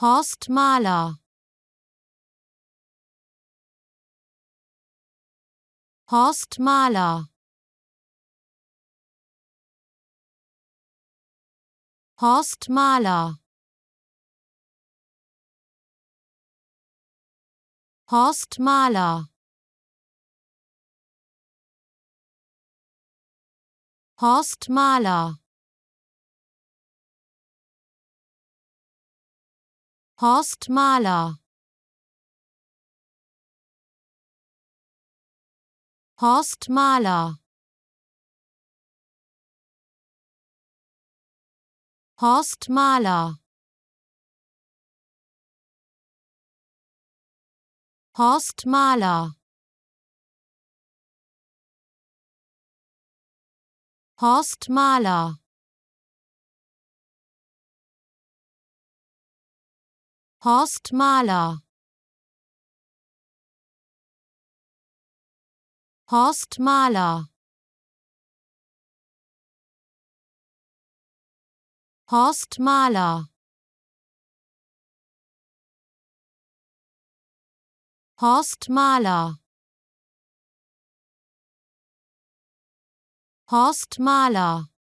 Horst Mahler. Horst Mahler. Horst Mahler. Horst Mahler. Horst Mahler. Horst Mahler. Horst Mahler. Horst Mahler. Horst Mahler. Horst Mahler. Horst Mahler. Horst Mahler. Horst Mahler. Horst Mahler. Horst Mahler.